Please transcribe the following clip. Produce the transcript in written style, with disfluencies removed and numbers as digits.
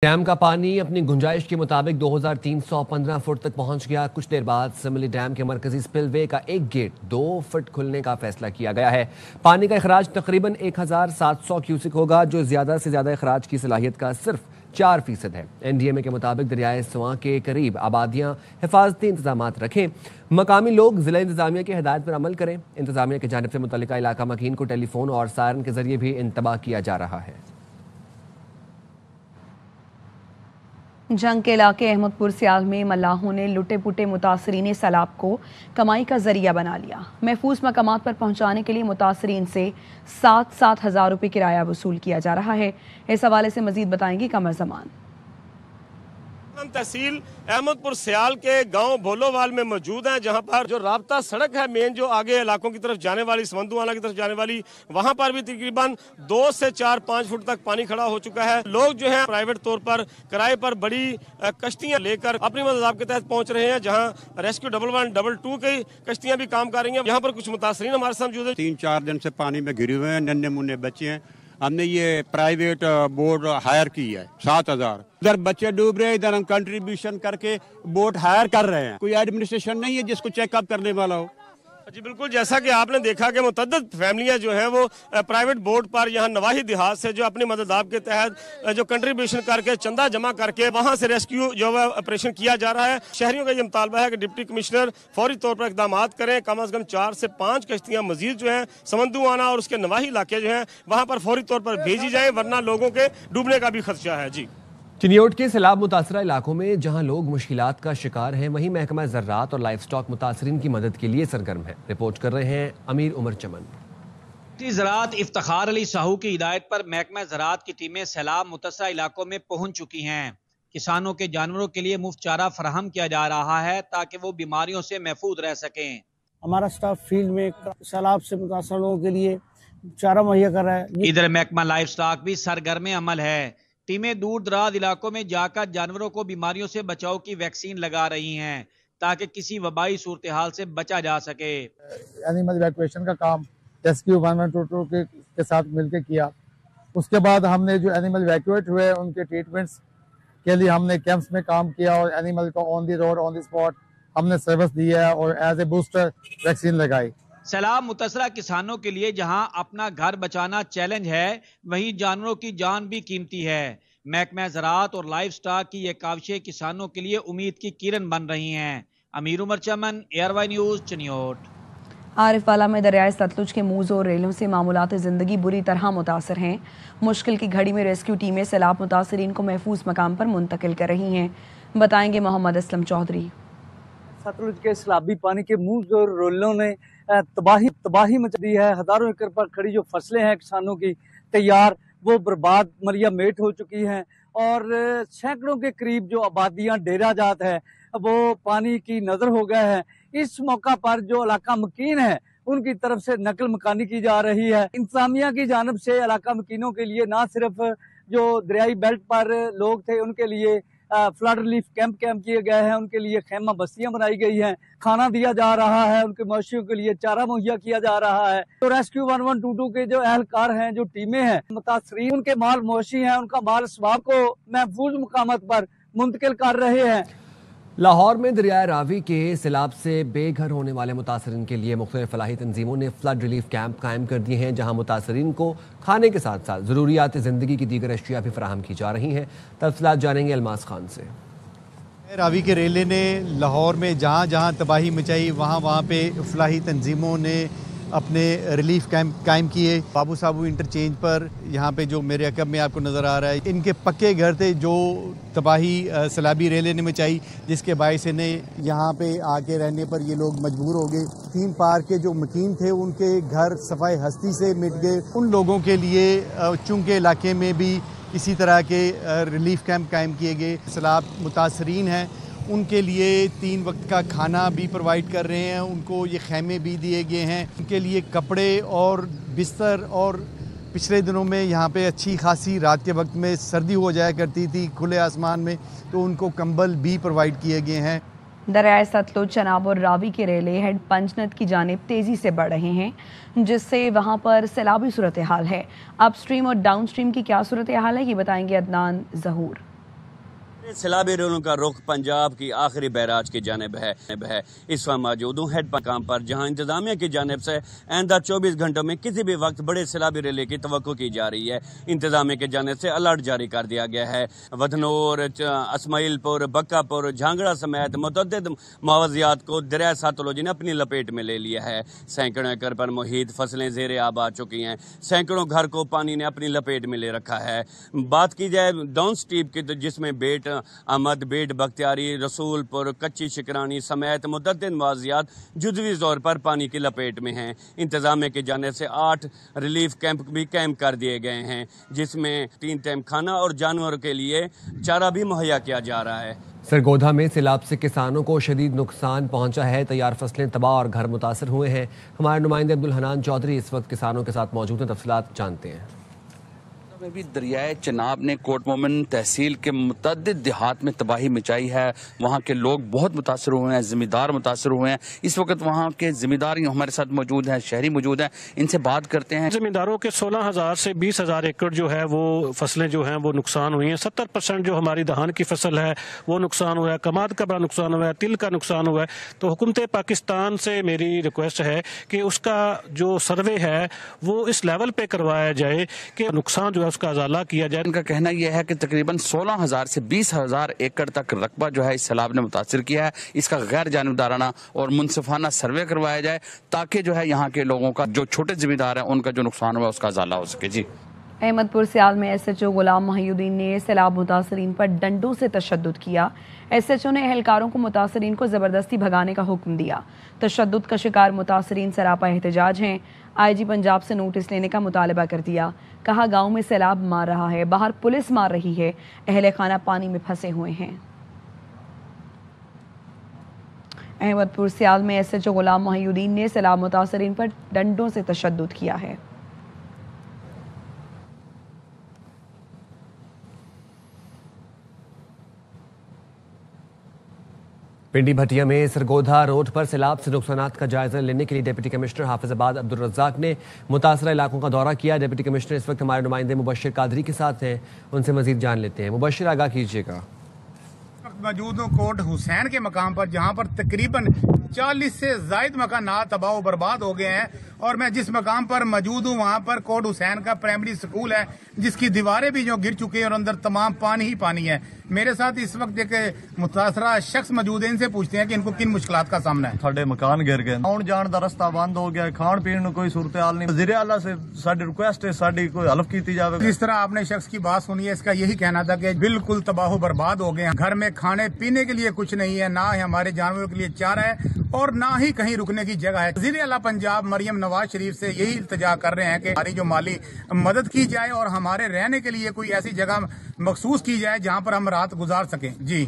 Dam کا پانی اپنی گنجائش کے مطابق 2315 فٹ تک پہنچ گیا۔ کچھ دیر بعد سملی ڈیم کے مرکزی سپل وے کا ایک گیٹ 2 فٹ کھلنے کا فیصلہ کیا گیا ہے۔ پانی کا اخراج تقریباً 1700 کیوسک ہوگا، جو زیادہ سے زیادہ اخراج کی صلاحیت کا صرف 4% ہے۔ NDMA کے مطابق دریائے سواں کے قریب آبادیاں حفاظتی انتظامات رکھیں۔ مقامی لوگ ضلع انتظامیہ کی ہدایت پر عمل کریں۔ انتظامیہ کی جانب سے متعلقہ علاقہ مکین کو ٹیلی فون اور سائرن کے ذریعے بھی انتباہ کیا جا رہا ہے۔ جنگ کے علاقے احمد پور سیال میں ملاحوں نے لٹے پٹے متاثرین سیلاب کو کمائی کا ذریعہ بنا لیا۔ محفوظ مقامات پر پہنچانے کے لیے متاثرین سے 7,000 روپے کرایہ وصول کیا جا رہا ہے۔ اس حوالے سے مزید بتائیں گی قمر زمان۔ تحصیل احمد پور سیال کے گاؤں بھولووال میں موجود ہیں، جہاں پر جو رابطہ سڑک ہے مین جو آگے علاقوں کی طرف جانے والی سمندوانا کی طرف جانے والی، وہاں پر بھی تقریباً 2 سے 4-5 فٹ تک پانی کھڑا ہو چکا ہے۔ لوگ جو ہیں پرائیویٹ طور پر کرائے پر بڑی کشتیاں لے کر اپنی مدد کے تحت پہنچ رہے ہیں، جہاں ریسکیو 1122 کی کشتیاں بھی کام کر رہی ہیں۔ یہاں پر کچھ متاثرین ہمارے ساتھ موجود ہیں۔ 3-4 دن سے پانی میں گھرے ہوئے ہیں، ننھے منھے بچے ہیں۔ ہم نے یہ پرائیویٹ بوٹ ہائر کی ہے 7,000۔ ادھر بچے ڈوب رہے ہیں، ادھر ہم کنٹریبیوشن کر کے بوٹ ہائر کر رہے ہیں۔ کوئی ایڈمنسٹریشن نہیں ہے جس کو چیک اپ کرنے والا ہو۔ جی بالکل، جیسا کہ آپ نے دیکھا کہ متعدد فیملیاں جو ہیں وہ پرائیویٹ بورڈ پر یہاں نواحی دیہات سے جو اپنی مدد کے تحت جو کنٹریبیوشن کر کے چندہ جمع کر کے وہاں سے ریسکیو جو ہے آپریشن کیا جا رہا ہے۔ شہریوں کا یہ مطالبہ ہے کہ ڈپٹی کمشنر فوری طور پر اقدامات کریں، کم از کم 4 سے 5 کشتیاں مزید جو ہیں سمندوانا اور اس کے نواحی علاقے جو ہیں وہاں پر فوری طور پر بھیجی جائیں، ورنہ لوگوں کے ڈوبنے کا بھی خدشہ ہے۔ جی چنیوٹ کے سیلاب متاثرہ علاقوں میں جہاں لوگ مشکلات کا شکار ہیں، وہیں محکمہ زراعت اور لائف سٹاک متاثرین کی مدد کے لیے سرگرم ہے۔ رپورٹ کر رہے ہیں امیر عمر چمن۔ زراعت افتخار علی ساہو کی ہدایت پر محکمہ زراعت کی ٹیمیں سیلاب متاثرہ علاقوں میں پہنچ چکی ہیں۔ کسانوں کے جانوروں کے لیے مفت چارہ فراہم کیا جا رہا ہے تاکہ وہ بیماریوں سے محفوظ رہ سکیں۔ ہمارا سٹاف فیلڈ میں سیلاب سے متاثر لوگوں کے لیے چارہ مہیا کر رہا ہے۔ ادھر محکمہ لائف سٹاک بھی سرگرم عمل ہے۔ ٹیمیں دور دراز علاقوں میں جا کر جانوروں کو بیماریوں سے بچاؤ کی ویکسین لگا رہی ہیں تاکہ کسی وبائی صورتحال سے بچا جا سکے۔ اینیمل ایویکویشن کا کام ریسکیو 1122 کے ساتھ مل کے کیا۔ اس کے بعد ہم نے جو اینیمل ایویکویٹ ہوئے ان کے ٹریٹمنٹس کے لیے ہم نے کیمپس میں کام کیا اور اینیمل کو آن دی روڈ آن دی اسپاٹ ہم نے سروس دی ہے اور ایز اے بوسٹر ویکسین لگائی۔ سیلاب متاثرہ کسانوں کے لیے جہاں اپنا گھر بچانا چیلنج ہے، وہیں جانوروں کی جان بھی قیمتی ہے۔ محکمہ زراعت اور لائف سٹاک کی یہ کاوشیں کسانوں کے لیے امید کی کرن بن رہی ہیں۔ امیر عمر چمن، ARY نیوز، چنیوٹ۔ عارف والا میں دریائے ستلج کے موز اور ریلوں سے معمولات زندگی بری طرح متاثر ہیں۔ مشکل کی گھڑی میں ریسکیو ٹیمیں سیلاب متاثرین کو محفوظ مقام پر منتقل کر رہی ہیں۔ بتائیں گے محمد اسلم چودھری۔ ستلج کے سیلابی پانی کے موز اور ریلوں نے تباہی مچا دی ہے۔ ہزاروں ایکڑ پر کھڑی جو فصلیں ہیں کسانوں کی تیار، وہ برباد ملیا میٹ ہو چکی ہیں اور سینکڑوں کے قریب جو آبادیاں ڈیرہ جات ہے وہ پانی کی نظر ہو گئے ہیں۔ اس موقع پر جو علاقہ مکین ہے ان کی طرف سے نقل مکانی کی جا رہی ہے۔ انتظامیہ کی جانب سے علاقہ مکینوں کے لیے نہ صرف جو دریائی بیلٹ پر لوگ تھے ان کے لیے فلڈ ریلیف کیمپ کیے گئے ہیں، ان کے لیے خیمہ بستیاں بنائی گئی ہیں، کھانا دیا جا رہا ہے، ان کے مویشیوں کے لیے چارہ مہیا کیا جا رہا ہے۔ تو ریسکیو 1122 کے جو اہلکار ہیں، جو ٹیمیں ہیں، متاثرین ان کے مال مویشی ہیں، ان کا مال اسباب کو محفوظ مقامات پر منتقل کر رہے ہیں۔ لاہور میں دریائے راوی کے سیلاب سے بے گھر ہونے والے متاثرین کے لیے مختلف فلاحی تنظیموں نے فلڈ ریلیف کیمپ قائم کر دیے ہیں، جہاں متاثرین کو کھانے کے ساتھ ساتھ ضروریات زندگی کی دیگر اشیاء بھی فراہم کی جا رہی ہیں۔ تفصیلات جانیں گے الماس خان سے۔ راوی کے ریلے نے لاہور میں جہاں جہاں تباہی مچائی وہاں پہ فلاحی تنظیموں نے اپنے ریلیف کیمپ قائم کیے۔ بابو صابو انٹرچینج پر یہاں پہ جو میرے عقب میں آپ کو نظر آ رہا ہے، ان کے پکے گھر تھے جو تباہی سیلابی ریلے نے مچائی، جس کے باعث انہیں یہاں پہ آ کے رہنے پر یہ لوگ مجبور ہو گئے۔ تھیم پارک کے جو مکین تھے ان کے گھر صفائے ہستی سے مٹ گئے۔ ان لوگوں کے لیے چونکہ علاقے میں بھی اسی طرح کے ریلیف کیمپ قائم کیے گئے۔ سیلاب متاثرین ہیں ان کے لیے 3 وقت کا کھانا بھی پرووائڈ کر رہے ہیں، ان کو یہ خیمے بھی دیے گئے ہیں، ان کے لیے کپڑے اور بستر، اور پچھلے دنوں میں یہاں پہ اچھی خاصی رات کے وقت میں سردی ہو جایا کرتی تھی کھلے آسمان میں، تو ان کو کمبل بھی پرووائڈ کیے گئے ہیں۔ دریائے ستلج، چناب اور راوی کے ریلے ہیڈ پنجنت کی جانب تیزی سے بڑھ رہے ہیں، جس سے وہاں پر سیلابی صورتحال ہے۔ اپ سٹریم اور ڈاؤن سٹریم کی کیا صورتحال ہے، یہ بتائیں گے عدنان ظہور۔ سیلابی ریلوں کا رخ پنجاب کی آخری بیراج کی جانب ہے۔ اس وقت موجود ہوں ہیڈ مقام پر، جہاں انتظامیہ کی جانب سے آئندہ 24 گھنٹوں میں کسی بھی وقت بڑے سیلابی ریلے کی توقع کی جا رہی ہے۔ انتظامیہ کی جانب سے الرٹ جاری کر دیا گیا ہے۔ ودھنور، اسماعیل پور، بکا پور، جھانگڑا سمیت متعدد محافظات کو دریائے ساتلج نے اپنی لپیٹ میں لے لیا ہے۔ سینکڑوں ایکڑ پر محیط فصلیں زیر آب آ چکی ہیں۔ سینکڑوں گھر کو پانی نے اپنی لپیٹ میں لے رکھا ہے۔ بات کی جائے ڈاؤن سٹیپ کی، تو جس میں بیٹ احمد، بیٹ بختیاری، رسول پور، کچی شکرانی سمیت متعدد محافظات جزوی طور پر پانی کی لپیٹ میں ہیں۔ انتظامیہ کی جانب سے 8 ریلیف کیمپ بھی قائم کر دیے گئے ہیں، جس میں 3 ٹائم کھانا اور جانوروں کے لیے چارہ بھی مہیا کیا جا رہا ہے۔ سرگودھا میں سیلاب سے کسانوں کو شدید نقصان پہنچا ہے۔ تیار فصلیں تباہ اور گھر متاثر ہوئے ہیں۔ ہمارے نمائندے عبدالحنان چودھری اس وقت کسانوں کے ساتھ موجود ہیں، تفصیلات جانتے ہیں۔ میں بھی دریائے چناب نے کوٹ مومن تحصیل کے متعدد دیہات میں تباہی مچائی ہے۔ وہاں کے لوگ بہت متاثر ہوئے ہیں، ذمہ دار متاثر ہوئے ہیں۔ اس وقت وہاں کے ذمہ دار ہمارے ساتھ موجود ہیں، شہری موجود ہیں، ان سے بات کرتے ہیں۔ ذمہ داروں کے 16,000 سے 20,000 ایکڑ جو ہے وہ فصلیں جو ہیں وہ نقصان ہوئی ہیں۔ 70% جو ہماری دھان کی فصل ہے وہ نقصان ہوا ہے، کماد کا بڑا نقصان ہوا ہے، تل کا نقصان ہوا ہے۔ تو حکومت پاکستان سے میری ریکویسٹ ہے کہ اس کا جو سروے ہے وہ اس لیول پہ کروایا جائے کہ نقصان جو ہے اس کا ازالہ کیا جائے۔ ان کا کہنا یہ ہے کہ تقریباً 16,000 سے 20,000 ایکڑ تک رقبہ جو ہے اس سیلاب نے متاثر کیا ہے۔ اس کا غیر جانبدارانہ اور منصفانہ سروے کروایا جائے تاکہ جو ہے یہاں کے لوگوں کا جو چھوٹے ذمہ دار ہیں ان کا جو نقصان ہوا اس کا ازالہ ہو سکے۔ جی، احمد پور سیال میں S H O Ghulam Mohi الدین نے سیلاب متاثرین پر ڈنڈوں سے تشدد کیا۔ ایس ایچ او نے اہلکاروں کو متاثرین کو زبردستی بھگانے کا حکم دیا۔ تشدد کا شکار متاثرین سراپا احتجاج ہیں۔ آئی جی پنجاب سے نوٹس لینے کا مطالبہ کر دیا۔ کہا گاؤں میں سیلاب مار رہا ہے، باہر پولیس مار رہی ہے، اہل خانہ پانی میں پھنسے ہوئے ہیں۔ احمد پور سیال میں S H O Ghulam Mohi الدین نے سیلاب متاثرین پر ڈنڈوں سے تشدد کیا ہے۔ پنڈی بھٹیا میں سرگودھا روڈ پر سیلاب سے نقصانات کا جائزہ لینے کے لیے ڈپٹی کمشنر حافظ آباد عبدالرزاق نے متاثرہ علاقوں کا دورہ کیا۔ ڈپٹی کمشنر اس وقت ہمارے نمائندے مبشر قادری کے ساتھ ہیں، ان سے مزید جان لیتے ہیں۔ مبشر، آگاہ کیجیے گا۔ موجود ہوں کوٹ حسین کے مقام پر، جہاں پر تقریباً 40 سے زائد مکانات تباہ و برباد ہو گئے ہیں، اور میں جس مقام پر موجود ہوں وہاں پر کوٹ حسین کا پرائمری اسکول ہے، جس کی دیواریں بھی جو گر چکی ہیں اور اندر تمام پانی ہی پانی ہے۔ میرے ساتھ اس وقت ایک متاثرہ شخص موجود ہے، ان سے پوچھتے ہیں کہ ان کو کن مشکلات کا سامنا ہے۔ ساڈے مکان گر گئے، آن جان دا رستہ بند ہو گیا، کھان پین نو کوئی صورتحال نہیں۔ وزیر اعلیٰ سے ساڈی ریکویسٹ ہے ساڈی کوئی ہیلپ کیتی جاوے۔ جس طرح آپ نے شخص کی بات سنی ہے، اس کا یہی کہنا تھا کہ بالکل تباہ و برباد ہو گئے ہیں۔ گھر میں کھانے پینے کے لیے کچھ نہیں ہے، نہ ہی ہمارے جانوروں کے لیے چارہ ہے اور نہ ہی کہیں رکنے کی جگہ ہے۔ وزیر اعلیٰ پنجاب مریم نواز شریف سے یہی التجا کر رہے ہیں کہ ہماری جو مالی مدد کی جائے اور ہمارے رہنے کے لیے کوئی ایسی جگہ مخصوص کی جائے جہاں پر ہم رات گزار سکیں۔ جی